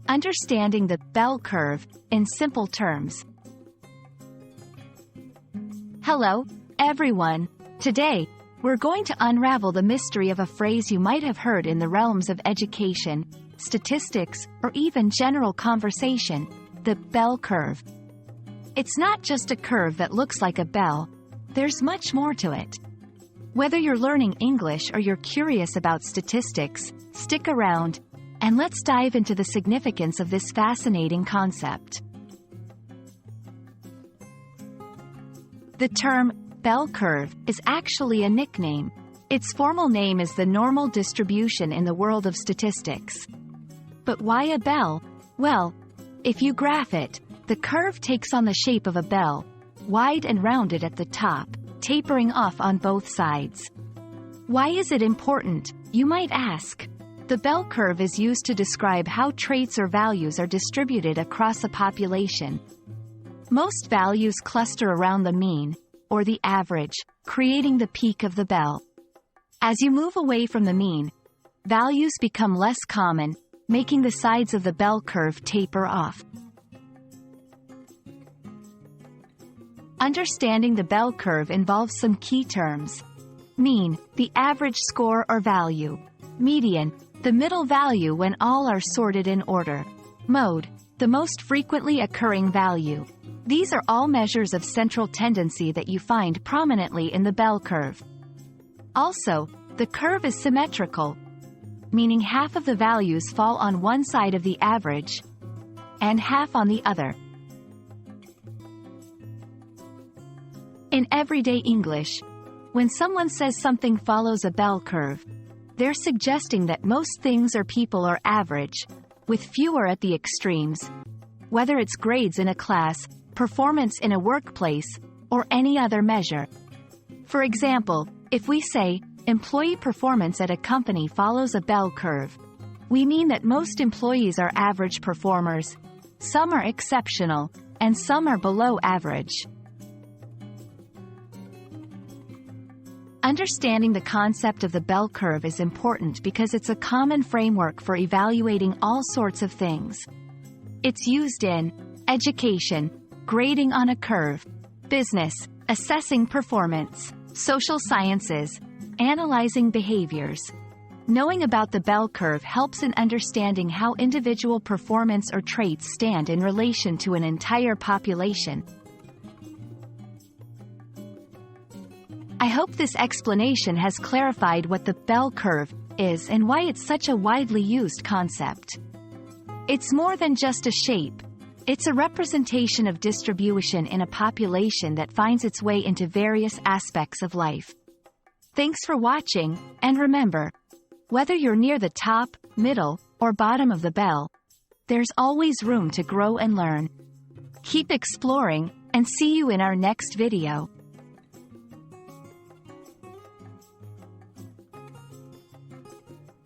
Understanding the bell curve in simple terms. Hello, everyone. Today, we're going to unravel the mystery of a phrase you might have heard in the realms of education, statistics, or even general conversation: the bell curve. It's not just a curve that looks like a bell. There's much more to it. Whether you're learning English or you're curious about statistics, stick around, and let's dive into the significance of this fascinating concept. The term bell curve is actually a nickname. Its formal name is the normal distribution in the world of statistics. But why a bell? Well, if you graph it, the curve takes on the shape of a bell, wide and rounded at the top, tapering off on both sides. Why is it important, you might ask? The bell curve is used to describe how traits or values are distributed across a population. Most values cluster around the mean, or the average, creating the peak of the bell. As you move away from the mean, values become less common, making the sides of the bell curve taper off. Understanding the bell curve involves some key terms. Mean, the average score or value. Median, the middle value when all are sorted in order. Mode, the most frequently occurring value. These are all measures of central tendency that you find prominently in the bell curve. Also, the curve is symmetrical, meaning half of the values fall on one side of the average, and half on the other. In everyday English, when someone says something follows a bell curve, they're suggesting that most things or people are average, with fewer at the extremes, whether it's grades in a class, performance in a workplace, or any other measure. For example, if we say, employee performance at a company follows a bell curve, we mean that most employees are average performers, some are exceptional, and some are below average. Understanding the concept of the bell curve is important because it's a common framework for evaluating all sorts of things. It's used in education, grading on a curve; business, assessing performance; social sciences, analyzing behaviors. Knowing about the bell curve helps in understanding how individual performance or traits stand in relation to an entire population. I hope this explanation has clarified what the bell curve is and why it's such a widely used concept. It's more than just a shape. It's a representation of distribution in a population that finds its way into various aspects of life. Thanks for watching, and remember, whether you're near the top, middle, or bottom of the bell, there's always room to grow and learn. Keep exploring, and see you in our next video.